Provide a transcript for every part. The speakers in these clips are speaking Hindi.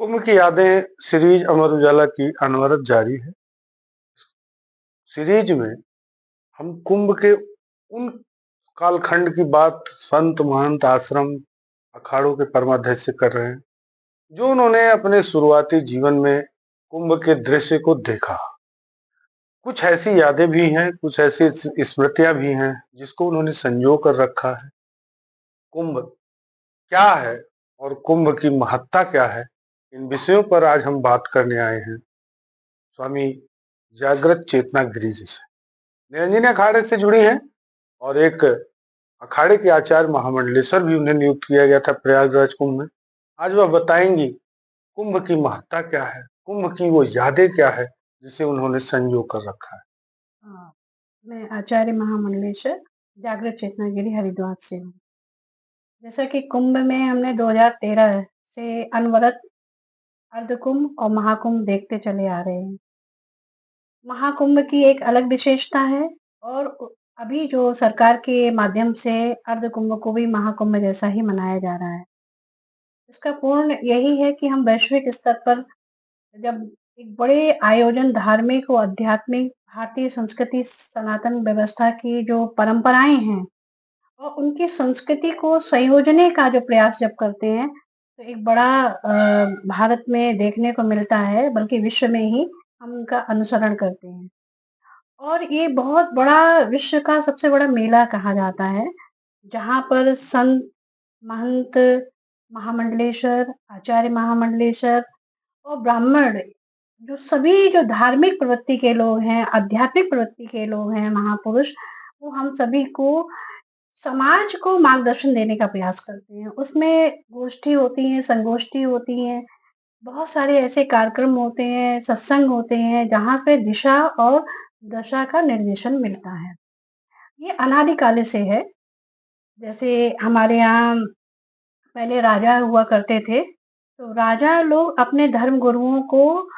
कुंभ की यादें सीरीज अमर उजाला की अनवरत जारी है। सीरीज में हम कुंभ के उन कालखंड की बात संत महंत आश्रम अखाड़ों के परमाध्यक्ष से कर रहे हैं, जो उन्होंने अपने शुरुआती जीवन में कुंभ के दृश्य को देखा। कुछ ऐसी यादें भी हैं, कुछ ऐसी स्मृतियां भी हैं जिसको उन्होंने संजो कर रखा है। कुंभ क्या है और कुंभ की महत्ता क्या है, इन विषयों पर आज हम बात करने आए हैं स्वामी जागृत चेतना गिरी जी से। निरंजनी अखाड़े से जुड़ी हैं और एक अखाड़े के आचार्य महामंडलेश्वर भी उन्हें नियुक्त किया गया था प्रयागराज कुंभ में। आज वह बताएंगी कुंभ की महत्ता क्या है, कुंभ की वो यादें क्या है जिसे उन्होंने संजो कर रखा है। हाँ, मैं आचार्य महामंडलेश्वर जागृत चेतना गिरी हरिद्वार से हूँ। जैसा कि कुंभ में हमने 2013 से अनवरत अर्ध कुंभ और महाकुंभ देखते चले आ रहे हैं। महाकुंभ की एक अलग विशेषता है और अभी जो सरकार के माध्यम से अर्ध कुंभ को भी महाकुंभ जैसा ही मनाया जा रहा है। इसका पूर्ण यही है कि हम वैश्विक स्तर पर जब एक बड़े आयोजन धार्मिक और आध्यात्मिक भारतीय संस्कृति सनातन व्यवस्था की जो परंपराएं हैं और उनकी संस्कृति को संयोजने का जो प्रयास जब करते हैं तो एक बड़ा भारत में देखने को मिलता है, बल्कि विश्व में ही हम उनका अनुसरण करते हैं। और ये बहुत बड़ा विश्व का सबसे बड़ा मेला कहा जाता है, जहाँ पर संत महंत महामंडलेश्वर आचार्य महामंडलेश्वर और ब्राह्मण जो सभी जो धार्मिक प्रवृत्ति के लोग हैं, आध्यात्मिक प्रवृत्ति के लोग हैं, महापुरुष, वो हम सभी को समाज को मार्गदर्शन देने का प्रयास करते हैं। उसमें गोष्ठी होती हैं, संगोष्ठी होती हैं, बहुत सारे ऐसे कार्यक्रम होते हैं, सत्संग होते हैं, जहाँ पे दिशा और दशा का निर्देशन मिलता है। ये अनादिकाल से है। जैसे हमारे यहाँ पहले राजा हुआ करते थे, तो राजा लोग अपने धर्म गुरुओं को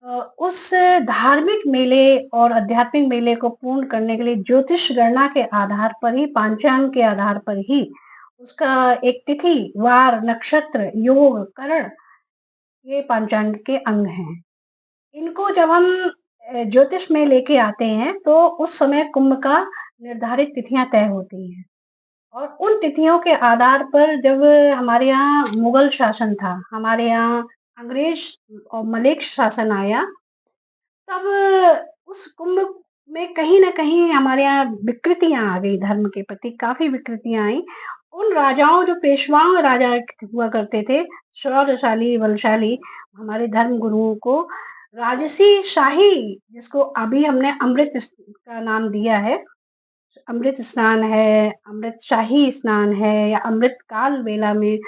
अ, उस धार्मिक मेले और आध्यात्मिक मेले को पूर्ण करने के लिए ज्योतिष गणना के आधार पर ही, पांचांग के आधार पर ही उसका एक तिथि, वार, नक्षत्र, योग, करण, ये पांचांग के अंग हैं। इनको जब हम ज्योतिष में लेके आते हैं, तो उस समय कुंभ का निर्धारित तिथियां तय होती हैं। और उन तिथियों के आधार पर जब हमारे यहाँ मुगल शासन था, हमारे यहाँ अंग्रेज और मलिक शासन आया, तब उस कुंभ में कहीं न कहीं हमारे यहाँ विकृतियाँ आ गई, धर्म के प्रति काफ़ी विकृतियाँ आई। उन राजाओं जो पेशवाओं राजा हुआ करते थे, शौर्यशाली, बलशाली, हमारे धर्म गुरुओं को राजसी शाही, जिसको अभी हमने अमृत का नाम दिया है, अमृत स्नान है, अमृत शाही स्नान है या अमृत काल बेला में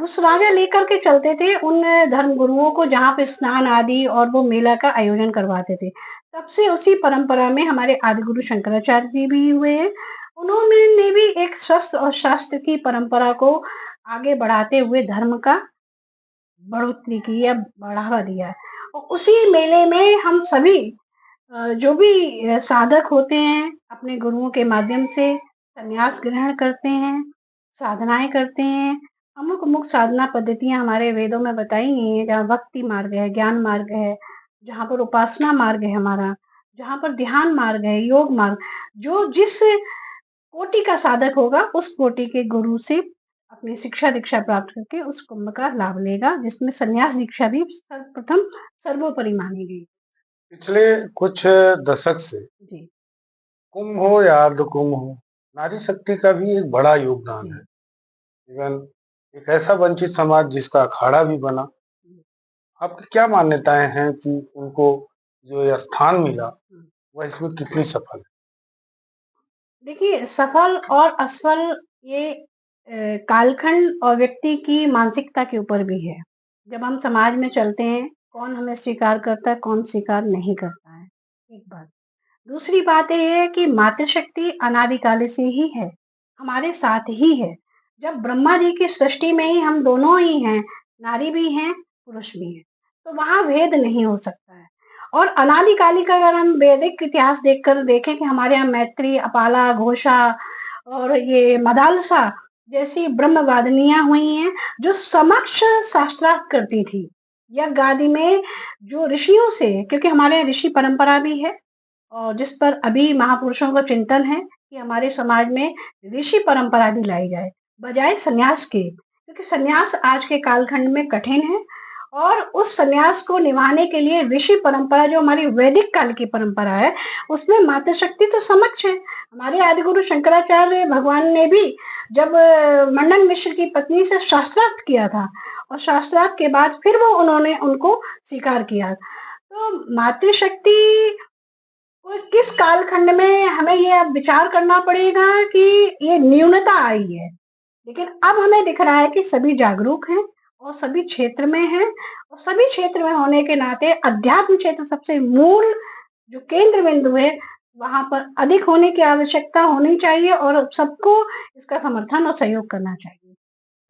उस राजा लेकर के चलते थे उन धर्म गुरुओं को, जहाँ पे स्नान आदि और वो मेला का आयोजन करवाते थे। तब से उसी परंपरा में हमारे आदि गुरु शंकराचार्य जी भी हुए हैं। उन्होंने ने भी एक शस्त्र और शास्त्र की परंपरा को आगे बढ़ाते हुए धर्म का बढ़ोतरी की या बढ़ावा दिया है। और उसी मेले में हम सभी जो भी साधक होते हैं, अपने गुरुओं के माध्यम से संन्यास ग्रहण करते हैं, साधनाएँ करते हैं। अमुक-अमुक साधना पद्धतियाँ हमारे वेदों में बताई गई हैं, जहाँ भक्ति मार्ग है, ज्ञान मार्ग है, जहाँ पर उपासना मार्ग है हमारा, जहाँ पर ध्यान मार्ग है, योग मार्ग। जो जिस कोटि का साधक होगा, उस कोटि के गुरु से अपनी शिक्षा-दीक्षा प्राप्त करके उस कुंभ का लाभ लेगा, जिसमें संन्यास दीक्षा भी सर्वप्रथम सर्वोपरि मानी गई। पिछले कुछ दशक से जी, कुंभ हो या अर्ध कुंभ हो, नारी शक्ति का भी एक बड़ा योगदान है। जी। इवन एक ऐसा वंचित समाज जिसका अखाड़ा भी बना। हुँ, आपकी क्या मान्यताएं हैं कि उनको जो यह स्थान मिला हुँ। वह इसमें कितनी सफल देखिए, सफल और असफल ये कालखंड और व्यक्ति की मानसिकता के ऊपर भी है। जब हम समाज में चलते हैं, कौन हमें स्वीकार करता है, कौन स्वीकार नहीं करता है, एक बात। दूसरी बात ये है कि मातृशक्ति अनादिकाल से ही है, हमारे साथ ही है। जब ब्रह्मा जी की सृष्टि में ही हम दोनों ही हैं, नारी भी हैं, पुरुष भी हैं, तो वहाँ भेद नहीं हो सकता है। और अनादिकाल का अगर हम वैदिक इतिहास देखकर देखें कि हमारे यहाँ मैत्री, अपाला, घोषा और ये मदालसा, जैसी ब्रह्मवादिनियां हुई हैं जो समक्ष शास्त्रार्थ करती थी, या गादी में जो ऋषियों से, क्योंकि हमारे यहाँ ऋषि परंपरा भी है और जिस पर अभी महापुरुषों का चिंतन है कि हमारे समाज में ऋषि परंपरा भी लाई जाए बजाय संन्यास के, क्योंकि संन्यास आज के कालखंड में कठिन है और उस संन्यास को निभाने के लिए ऋषि परंपरा जो हमारी वैदिक काल की परंपरा है उसमें मातृशक्ति तो समक्ष है। हमारे आदिगुरु शंकराचार्य भगवान ने भी जब मंडन मिश्र की पत्नी से शास्त्रार्थ किया था और शास्त्रार्थ के बाद फिर वो उन्होंने उनको स्वीकार किया। तो मातृशक्ति और किस कालखंड में हमें ये अब विचार करना पड़ेगा कि ये न्यूनता आई है, लेकिन अब हमें दिख रहा है कि सभी जागरूक हैं और सभी क्षेत्र में हैं और सभी क्षेत्र में होने के नाते अध्यात्म क्षेत्र सबसे मूल जो केंद्र बिंदु है वहां पर अधिक होने की आवश्यकता होनी चाहिए और सबको इसका समर्थन और सहयोग करना चाहिए।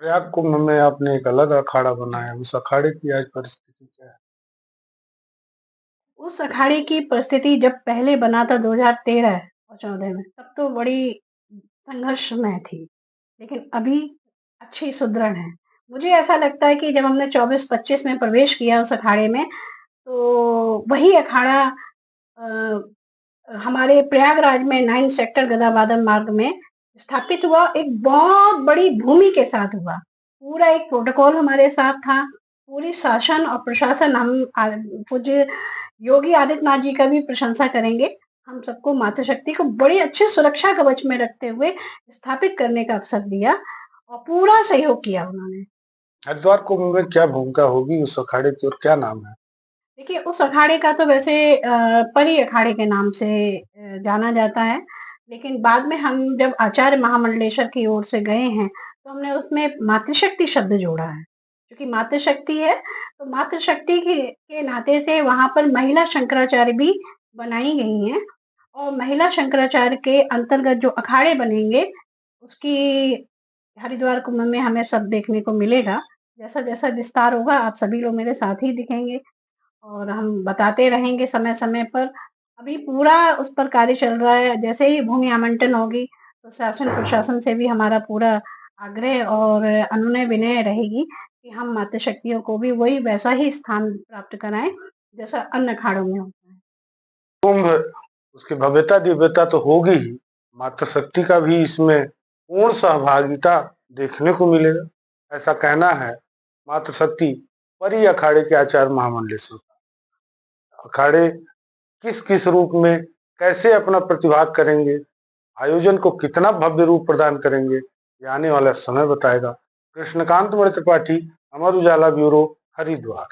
प्रयाग कुंभ में आपने एक अलग अखाड़ा बनाया, उस अखाड़े की आज परिस्थिति क्या है? उस अखाड़े की परिस्थिति जब पहले बना था 2013 और 14 में, तब तो बड़ी संघर्षमय थी, लेकिन अभी अच्छी सुदृढ़ है। मुझे ऐसा लगता है कि जब हमने 24-25 में प्रवेश किया उस अखाड़े में, तो वही अखाड़ा हमारे प्रयागराज में 9 सेक्टर गदावादन मार्ग में स्थापित हुआ, एक बहुत बड़ी भूमि के साथ हुआ। पूरा एक प्रोटोकॉल हमारे साथ था, पूरी शासन और प्रशासन, हम पूज्य योगी आदित्यनाथ जी का भी प्रशंसा करेंगे। हम सबको मातृशक्ति को बड़ी अच्छी सुरक्षा कवच में रखते हुए स्थापित करने का अवसर दिया और पूरा सहयोग किया उन्होंने। हरिद्वार कुंभ में क्या भूमिका होगी उस अखाड़े की और क्या नाम है? देखिए, उस अखाड़े का तो वैसे परी अखाड़े के नाम से जाना जाता है, लेकिन बाद में हम जब आचार्य महामंडलेश्वर की ओर से गए हैं, तो हमने उसमें मातृशक्ति शब्द जोड़ा है। क्योंकि मातृशक्ति है, तो मातृशक्ति के नाते से वहाँ पर महिला शंकराचार्य भी बनाई गई हैं और महिला शंकराचार्य के अंतर्गत जो अखाड़े बनेंगे, उसकी हरिद्वार कुंभ में हमें सब देखने को मिलेगा। जैसा-जैसा विस्तार होगा, आप सभी लोग मेरे साथ ही दिखेंगे और हम बताते रहेंगे समय-समय पर। अभी पूरा उस पर कार्य चल रहा है, जैसे ही भूमि आवंटन होगी, तो शासन प्रशासन से भी हमारा पूरा आग्रह और अनुनय विनय रहेगी कि हम मातृशक्तियों को भी वही वैसा ही स्थान प्राप्त कराएँ, जैसा अन्य अखाड़ों में होता है। कुंभ, उसकी भव्यता दिव्यता तो होगी ही, मातृशक्ति का भी इसमें पूर्ण सहभागिता देखने को मिलेगा, ऐसा कहना है मातृशक्ति परी अखाड़े के आचार्य महामंडलेश्वर का। अखाड़े किस किस रूप में कैसे अपना प्रतिभाग करेंगे, आयोजन को कितना भव्य रूप प्रदान करेंगे, ये आने वाला समय बताएगा। कृष्णकांत मणि त्रिपाठी, अमर उजाला ब्यूरो, हरिद्वार।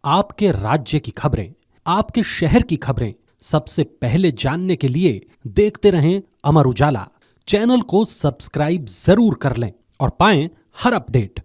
आपके राज्य की खबरें, आपके शहर की खबरें सबसे पहले जानने के लिए देखते रहें अमर उजाला। चैनल को सब्सक्राइब जरूर कर लें और पाएं हर अपडेट।